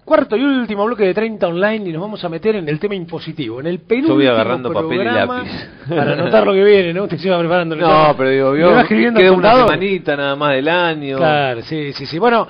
Cuarto y último bloque de 30 online y nos vamos a meter en el tema impositivo, en el penúltimo. Yo voy agarrando papel y lápiz para anotar lo que viene, ¿no? Usted se va preparando. No, pero digo, queda una semanita nada más del año. Claro, sí. Bueno,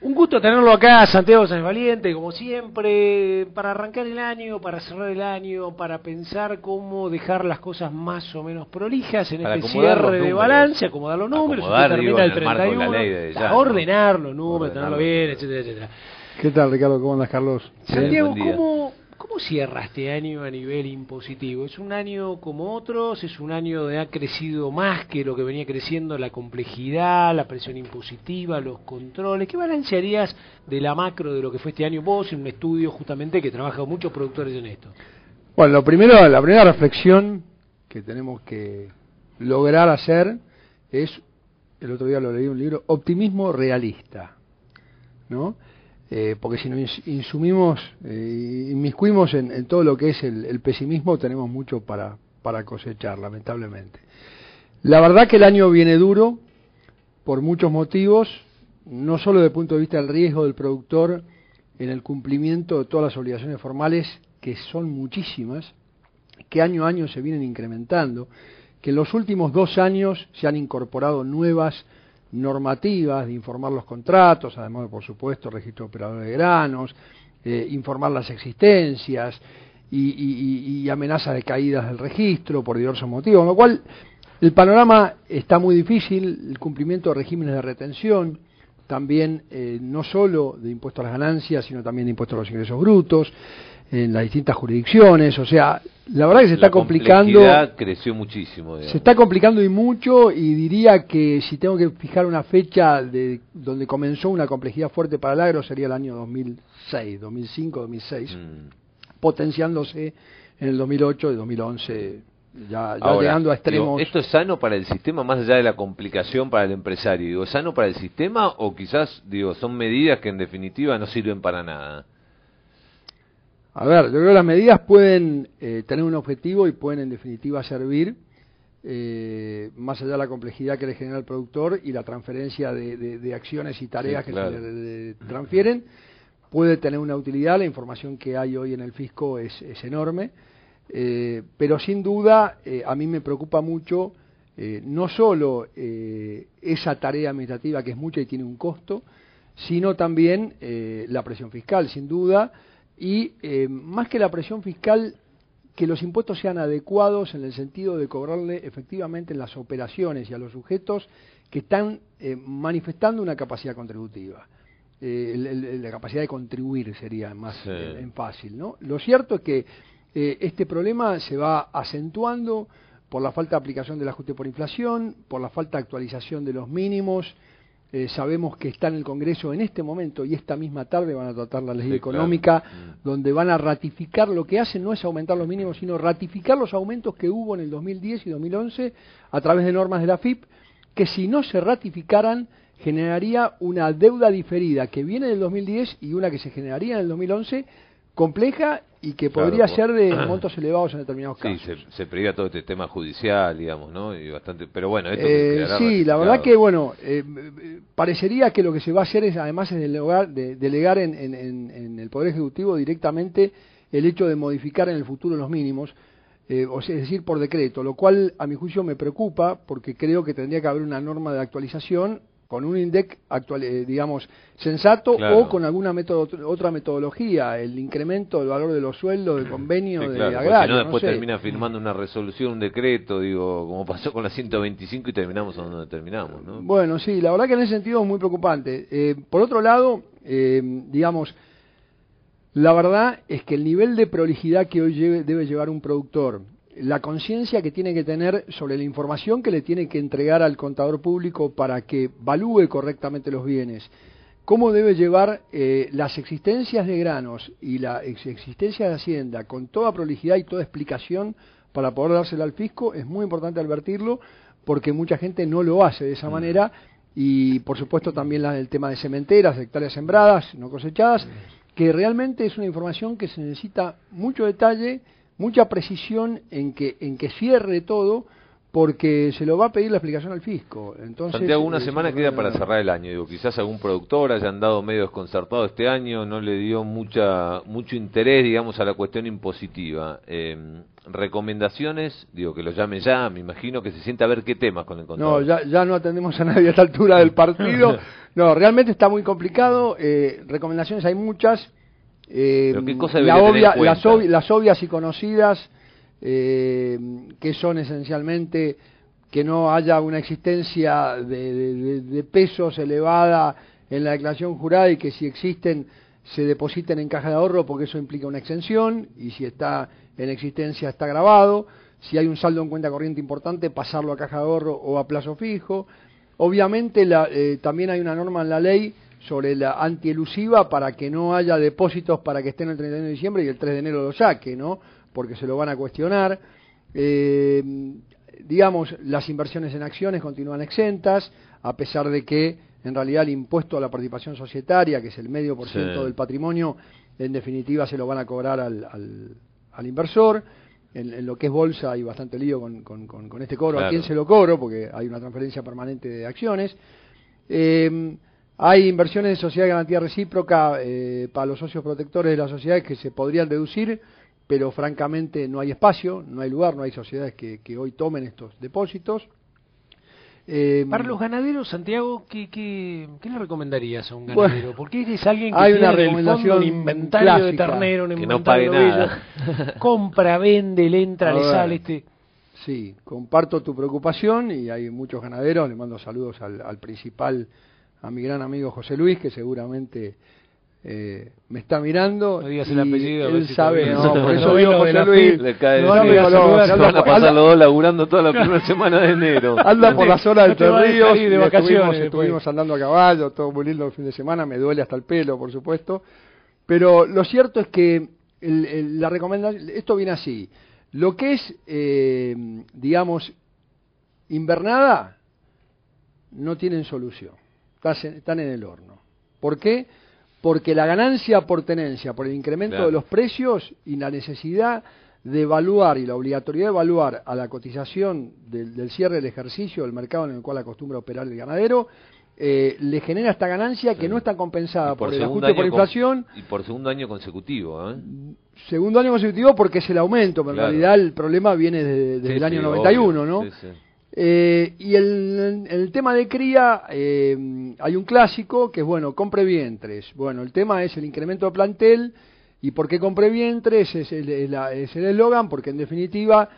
un gusto tenerlo acá, Santiago Sáenz Valiente, como siempre, para arrancar el año, para cerrar el año, para pensar cómo dejar las cosas más o menos prolijas en este cierre de balance, acomodar los números, termina el 31, ordenar los números, tenerlo bien, etcétera, etcétera. ¿Qué tal, Ricardo? ¿Cómo andas, Carlos? Santiago, ¿cómo cierra este año a nivel impositivo? ¿Es un año como otros? ¿Es un año donde ha crecido más que lo que venía creciendo la complejidad, la presión impositiva, los controles? ¿Qué balance harías de la macro de lo que fue este año vos en un estudio justamente que trabaja con muchos productores en esto? Bueno, la primera reflexión que tenemos que lograr hacer es, el otro día lo leí en un libro, optimismo realista, ¿no? Porque si nos inmiscuimos en todo lo que es el pesimismo, tenemos mucho para cosechar, lamentablemente. La verdad que el año viene duro por muchos motivos, no solo desde el punto de vista del riesgo del productor en el cumplimiento de todas las obligaciones formales, que son muchísimas, que año a año se vienen incrementando, que en los últimos 2 años se han incorporado nuevas normativas de informar los contratos, además de, por supuesto, registro de operadores de granos, informar las existencias y amenazas de caídas del registro por diversos motivos, con lo cual el panorama está muy difícil, el cumplimiento de regímenes de retención, también no solo de impuestos a las ganancias, sino también de impuestos a los ingresos brutos, en las distintas jurisdicciones, o sea, la verdad que se está complicando. La complejidad creció muchísimo, digamos. Se está complicando y mucho, y diría que si tengo que fijar una fecha de donde comenzó una complejidad fuerte para el agro sería el año 2006, 2005, 2006, potenciándose en el 2008 y 2011, ya ahora, llegando a extremos. Digo, ¿esto es sano para el sistema más allá de la complicación para el empresario? Digo, ¿es sano para el sistema o quizás son medidas que en definitiva no sirven para nada? A ver, yo creo que las medidas pueden tener un objetivo y pueden en definitiva servir, más allá de la complejidad que le genera al productor y la transferencia de acciones y tareas que se le transfieren, puede tener una utilidad. La información que hay hoy en el fisco es enorme, pero sin duda a mí me preocupa mucho no solo esa tarea administrativa que es mucha y tiene un costo, sino también la presión fiscal, sin duda. Y más que la presión fiscal, que los impuestos sean adecuados en el sentido de cobrarle efectivamente en las operaciones y a los sujetos que están manifestando una capacidad contributiva. La capacidad de contribuir sería más en fácil, ¿no? Lo cierto es que este problema se va acentuando por la falta de aplicación del ajuste por inflación, por la falta de actualización de los mínimos. Sabemos que está en el Congreso en este momento y esta misma tarde van a tratar la ley económica, donde van a ratificar, lo que hacen no es aumentar los mínimos, sino ratificar los aumentos que hubo en el 2010 y 2011 a través de normas de la AFIP, que si no se ratificaran generaría una deuda diferida que viene del 2010 y una que se generaría en el 2011, compleja y que podría ser de montos elevados en determinados casos. Sí, se prevé todo este tema judicial, digamos, ¿no? Y bastante, pero bueno, esto sí, la verdad que, bueno, parecería que lo que se va a hacer es, además, es delegar en el Poder Ejecutivo directamente el hecho de modificar en el futuro los mínimos, es decir, por decreto, lo cual a mi juicio me preocupa porque creo que tendría que haber una norma de actualización con un INDEC actual, digamos, sensato, o con alguna otra metodología, el incremento del valor de los sueldos, de convenio, de agrario. Si no, después termina firmando una resolución, un decreto, digo, como pasó con la 125 y terminamos donde terminamos, ¿no? Bueno, sí, la verdad que en ese sentido es muy preocupante. Por otro lado, digamos, la verdad es que el nivel de prolijidad que hoy debe llevar un productor, la conciencia que tiene que tener sobre la información que le tiene que entregar al contador público para que evalúe correctamente los bienes, cómo debe llevar las existencias de granos y la existencia de Hacienda con toda prolijidad y toda explicación para poder dársela al fisco, es muy importante advertirlo porque mucha gente no lo hace de esa manera. Y por supuesto también el tema de cementeras, hectáreas sembradas, no cosechadas, que realmente es una información que se necesita mucho detalle, mucha precisión en que cierre todo, porque se lo va a pedir la explicación al fisco. Entonces, Santiago, una semana queda para cerrar el año. Digo, quizás algún productor haya andado medio desconcertado este año, no le dio mucho interés, digamos, a la cuestión impositiva. Recomendaciones, digo, que lo llame ya, me imagino que se sienta a ver qué temas con el contador. No, ya no atendemos a nadie a esta altura del partido. No, realmente está muy complicado. Recomendaciones hay muchas. ¿Pero qué cosa debería tener en cuenta? Las obvias y conocidas, que son esencialmente que no haya una existencia de pesos elevada en la declaración jurada y que si existen se depositen en caja de ahorro porque eso implica una exención y si está en existencia está grabado. Si hay un saldo en cuenta corriente importante, pasarlo a caja de ahorro o a plazo fijo. Obviamente también hay una norma en la ley sobre la antielusiva para que no haya depósitos para que estén el 31 de diciembre y el 3 de enero lo saque, ¿no? Porque se lo van a cuestionar. Digamos, las inversiones en acciones continúan exentas, a pesar de que en realidad el impuesto a la participación societaria, que es el medio por ciento del patrimonio, en definitiva se lo van a cobrar al inversor. En lo que es bolsa hay bastante lío con este cobro. Claro. ¿A quién se lo cobro? Porque hay una transferencia permanente de acciones. Hay inversiones de sociedad de garantía recíproca para los socios protectores de las sociedades que se podrían deducir, pero francamente no hay espacio, no hay lugar, no hay sociedades que hoy tomen estos depósitos. Para los ganaderos, Santiago, ¿qué le recomendarías a un ganadero? Bueno, porque es alguien que hay tiene una recomendación un inventario clásica, de ternero, un que inventario no pague nada. Compra, vende, le entra, le sale. Sí, comparto tu preocupación y hay muchos ganaderos. Le mando saludos al principal, a mi gran amigo José Luis, que seguramente me está mirando. No digas el apellido. Él si sabe, no, por eso digo José Luis. Le cae no, se van a pasar anda, los dos laburando toda la primera semana de enero. Anda por la zona del Tres Ríos, de vacaciones, estuvimos andando a caballo, todo muy lindo el fin de semana, me duele hasta el pelo, por supuesto. Pero lo cierto es que la recomendación, esto viene así. Lo que es, digamos, invernada, no tienen solución. Están en el horno. ¿Por qué? Porque la ganancia por tenencia, por el incremento de los precios y la necesidad de evaluar y la obligatoriedad de evaluar a la cotización del cierre del ejercicio del mercado en el cual acostumbra operar el ganadero, le genera esta ganancia que no está compensada por el ajuste por inflación. Y por segundo año consecutivo, Segundo año consecutivo porque es el aumento, pero en realidad el problema viene desde el año 91, obvio, ¿no? Sí. Y el tema de cría, hay un clásico que es, bueno, compre vientres. Bueno, el tema es el incremento de plantel. ¿Y por qué compre vientres? Es el eslogan, porque en definitiva,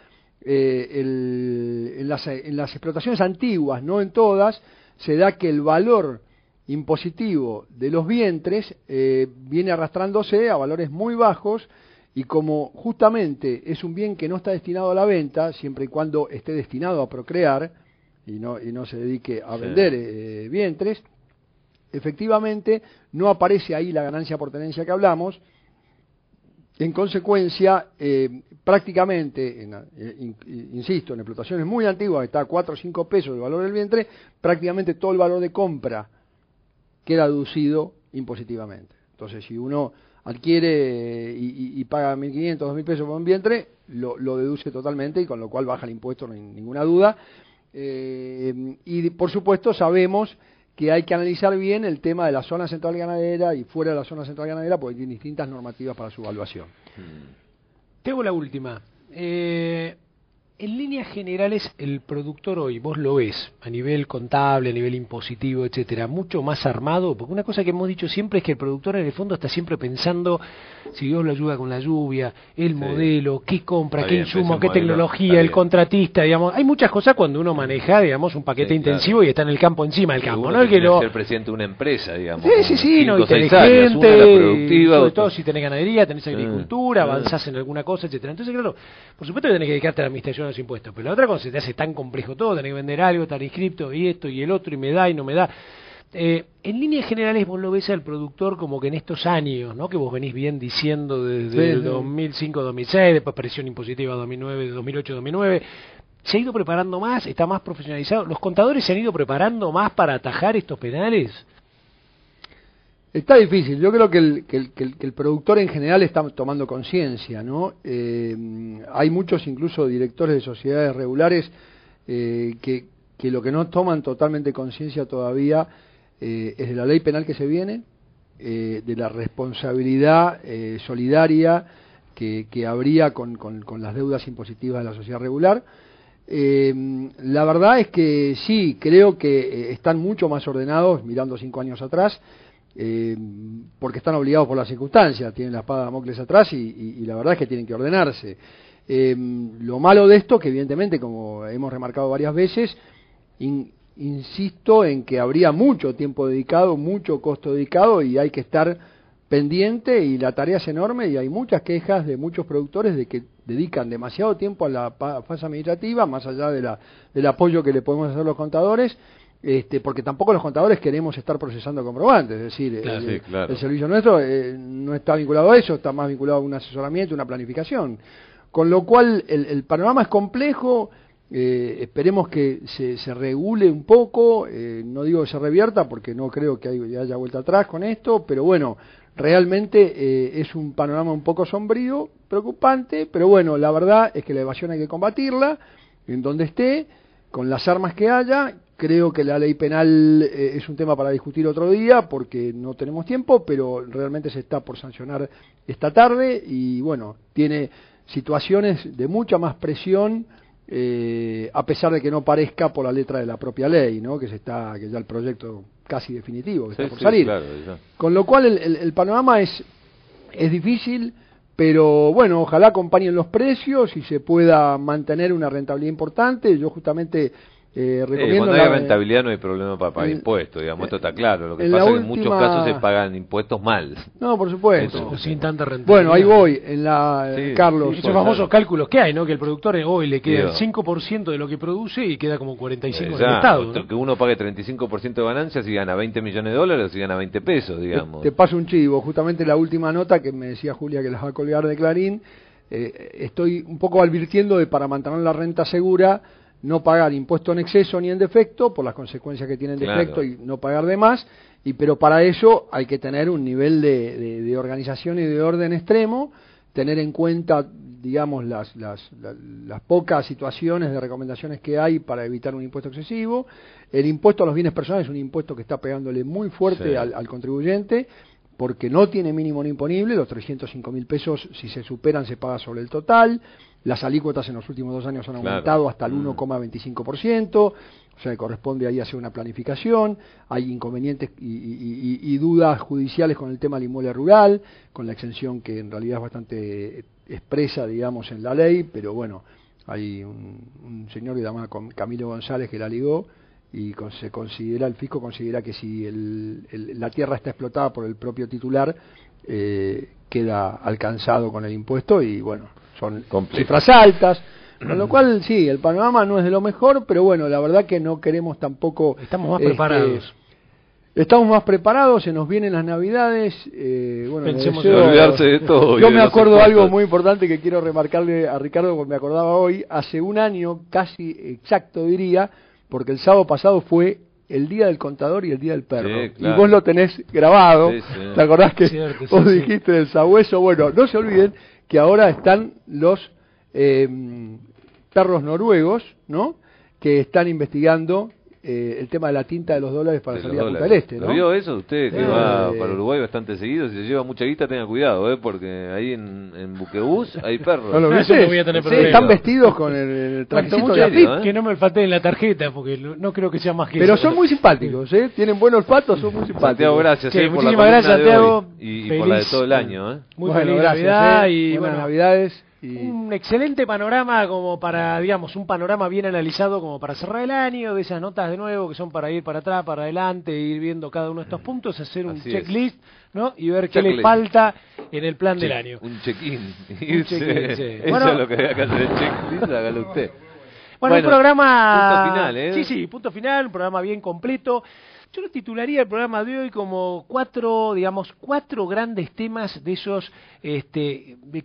en las explotaciones antiguas, no en todas, se da que el valor impositivo de los vientres viene arrastrándose a valores muy bajos. Y como justamente es un bien que no está destinado a la venta, siempre y cuando esté destinado a procrear y no se dedique a vender vientres, efectivamente no aparece ahí la ganancia por tenencia que hablamos. En consecuencia, prácticamente, insisto, en explotaciones muy antiguas, está a 4 o 5 pesos el valor del vientre, prácticamente todo el valor de compra queda deducido impositivamente. Entonces, si uno adquiere y paga 1.500, 2.000 pesos por un vientre, lo deduce totalmente y con lo cual baja el impuesto, no hay ninguna duda. Y por supuesto sabemos que hay que analizar bien el tema de la zona central ganadera y fuera de la zona central ganadera porque tiene distintas normativas para su evaluación. Tengo la última. En líneas generales, el productor hoy, vos lo ves, a nivel contable, a nivel impositivo, etcétera, mucho más armado, porque una cosa que hemos dicho siempre es que el productor en el fondo está siempre pensando si Dios lo ayuda con la lluvia, el modelo, qué compra, qué insumo, qué tecnología, el contratista, digamos. Hay muchas cosas cuando uno maneja, digamos, un paquete intensivo y está en el campo encima del campo, ¿no? El que ser presidente de una empresa, digamos. Sí, no, inteligente, sobre todo si tenés ganadería, tenés agricultura, avanzás en alguna cosa, etcétera. Entonces, claro, por supuesto que tenés que dedicarte a la administración de los impuestos, pero la otra cosa se te hace tan complejo todo, tenés que vender algo, estar inscripto, y esto y el otro, y me da y no me da. En líneas generales vos lo ves al productor como que en estos años, ¿no? Que vos venís bien diciendo desde el 2005-2006, después presión impositiva 2009, 2008-2009, ¿se ha ido preparando más? ¿Está más profesionalizado? ¿Los contadores se han ido preparando más para atajar estos penales? Está difícil. Yo creo que el productor en general está tomando conciencia, ¿no? Hay muchos, incluso directores de sociedades regulares, que lo que no toman totalmente conciencia todavía es de la ley penal que se viene, de la responsabilidad solidaria que habría con las deudas impositivas de la sociedad regular. La verdad es que sí, creo que están mucho más ordenados mirando 5 años atrás, porque están obligados por las circunstancias, tienen la espada de Damocles atrás y la verdad es que tienen que ordenarse. Lo malo de esto, que evidentemente, como hemos remarcado varias veces, insisto en que habría mucho tiempo dedicado, mucho costo dedicado y hay que estar pendiente y la tarea es enorme y hay muchas quejas de muchos productores de que dedican demasiado tiempo a la fase administrativa, más allá del apoyo que le podemos hacer los contadores, porque tampoco los contadores queremos estar procesando comprobantes, es decir, el servicio nuestro no está vinculado a eso, está más vinculado a un asesoramiento, una planificación, con lo cual el panorama es complejo. Esperemos que se regule un poco, no digo que se revierta porque no creo que haya vuelta atrás con esto, pero bueno, realmente es un panorama un poco sombrío, preocupante, pero bueno, la verdad es que la evasión hay que combatirla en donde esté, con las armas que haya. Creo que la ley penal es un tema para discutir otro día porque no tenemos tiempo, pero realmente se está por sancionar esta tarde y bueno, tiene situaciones de mucha más presión, a pesar de que no parezca por la letra de la propia ley, ¿no? Que ya el proyecto casi definitivo que está por salir. Claro, con lo cual el panorama es difícil, pero bueno, ojalá acompañen los precios y se pueda mantener una rentabilidad importante. Yo justamente recomiendo... cuando hay rentabilidad no hay problema para pagar impuestos, digamos, esto está claro. Lo que pasa es que en muchos casos se pagan impuestos mal. No, por supuesto. O sin tanta rentabilidad. Bueno, ahí voy, Carlos. Esos famosos cálculos que hay, ¿no? Que el productor hoy le queda el 5% de lo que produce y queda como 45% en el Estado, ¿no? Que uno pague 35% de ganancias y gana $20 millones y gana 20 pesos, digamos. Te paso un chivo, justamente la última nota que me decía Julia que las va a colgar de Clarín, estoy un poco advirtiendo de para mantener la renta segura, no pagar impuesto en exceso ni en defecto, por las consecuencias que tiene en defecto y no pagar de más, pero para eso hay que tener un nivel de organización y de orden extremo, tener en cuenta, digamos, las pocas situaciones de recomendaciones que hay para evitar un impuesto excesivo. El impuesto a los bienes personales es un impuesto que está pegándole muy fuerte al contribuyente, porque no tiene mínimo no imponible, los 305.000 pesos, si se superan, se paga sobre el total. Las alícuotas en los últimos 2 años han aumentado hasta el 1,25%, o sea, corresponde ahí hacer una planificación. Hay inconvenientes y dudas judiciales con el tema del inmueble rural, con la exención que en realidad es bastante expresa, digamos, en la ley, pero bueno, hay un señor que se llama Camilo González que la ligó, y el fisco considera que si la tierra está explotada por el propio titular, queda alcanzado con el impuesto y bueno, son cifras altas, con lo cual sí, el panorama no es de lo mejor, pero bueno, la verdad que no queremos tampoco... Estamos más preparados. Estamos más preparados, se nos vienen las Navidades, bueno, pensemos en olvidarse de todo. Yo me acuerdo de algo muy importante que quiero remarcarle a Ricardo, porque me acordaba hoy, hace un año, casi exacto diría, porque el sábado pasado fue el día del contador y el día del perro. Sí, claro. Y vos lo tenés grabado, sí. ¿Te acordás que vos dijiste del sabueso? Bueno, no se olviden que ahora están los perros noruegos, ¿no? Que están investigando el tema de la tinta de los dólares para salir a Punta del Este, ¿no? ¿Lo vio eso? Usted que va para Uruguay bastante seguido, si se lleva mucha guita tenga cuidado, porque ahí en Buquebús hay perros. No voy a tener problemas. Están vestidos con el trajecito de AFIP. Que no me falté en la tarjeta, porque no creo que sea más que pero eso. Son muy simpáticos, tienen buen olfato, son muy simpáticos. Santiago, gracias. Muchísimas gracias, Santiago. Y por la de todo el año. Muy feliz Navidad y buenas Navidades. Un excelente panorama como para, digamos, un panorama bien analizado como para cerrar el año, de esas notas de nuevo que son para ir para atrás, para adelante, ir viendo cada uno de estos puntos, hacer un checklist, ¿no? Y ver qué le falta en el plan del año. Un check-in. Sí. Eso es lo que hay que hacer, el checklist, hágalo usted. Bueno, un programa... Punto final, Sí, punto final, un programa bien completo. Yo lo titularía el programa de hoy como cuatro grandes temas de esos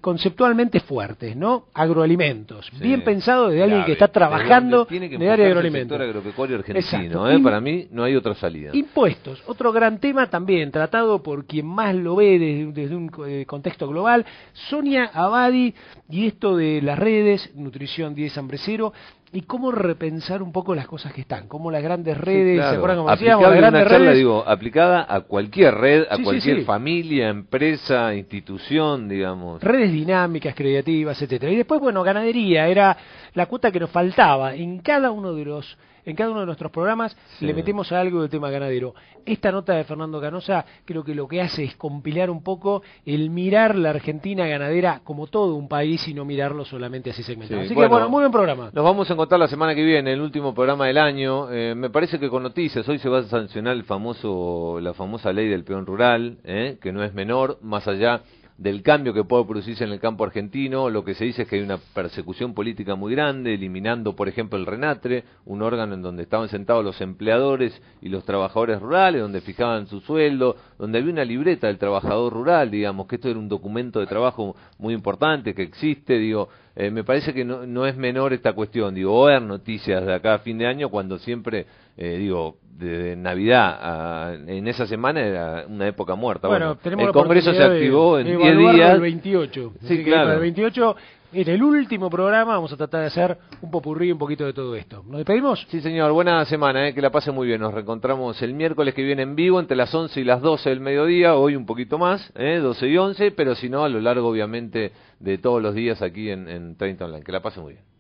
conceptualmente fuertes, ¿no? Agroalimentos, bien pensado desde alguien que está trabajando en el área de agroalimentos. El sector agropecuario argentino, para mí no hay otra salida. Impuestos, otro gran tema también tratado por quien más lo ve desde un contexto global, Sonia Abadi, y esto de las redes, Nutrición 10 Hambre Cero, y cómo repensar un poco las cosas que están, como las grandes redes, Sí, claro. ¿se acuerdan como Aplicable decíamos? Las grandes una charla, redes, digo, aplicada a cualquier red, a Sí, sí, cualquier sí. familia, empresa, institución, digamos. redes dinámicas, creativas, etcétera. Y después, bueno, ganadería era la cuota que nos faltaba. En cada uno de nuestros programas Sí. le metemos algo del tema ganadero. Esta nota de Fernando Canosa creo que lo que hace es compilar un poco el mirar la Argentina ganadera como todo un país y no mirarlo solamente así segmentado. Sí, Así bueno, que bueno, muy buen programa. Nos vamos a encontrar la semana que viene, el último programa del año. Me parece que con noticias, hoy se va a sancionar la famosa ley del peón rural, que no es menor, más allá del cambio que puede producirse en el campo argentino. Lo que se dice es que hay una persecución política muy grande, eliminando, por ejemplo, el RENATRE, un órgano en donde estaban sentados los empleadores y los trabajadores rurales, donde fijaban su sueldo, donde había una libreta del trabajador rural, digamos, que esto era un documento de trabajo muy importante que existe, digo. Me parece que no es menor esta cuestión, digo, ver noticias de acá a fin de año cuando siempre, de Navidad en esa semana era una época muerta. Bueno, tenemos el la Congreso se oportunidad activó de en 10 evaluarlo días. el 28. Sí, Así que claro. para el 28, en el último programa, vamos a tratar de hacer un popurrí, un poquito de todo esto. ¿Nos despedimos? Sí, señor, buena semana, que la pase muy bien. Nos reencontramos el miércoles que viene en vivo entre las 11 y las 12 del mediodía, hoy un poquito más, 12 y 11, pero si no, a lo largo, obviamente, de todos los días aquí en 30 Online. Que la pase muy bien.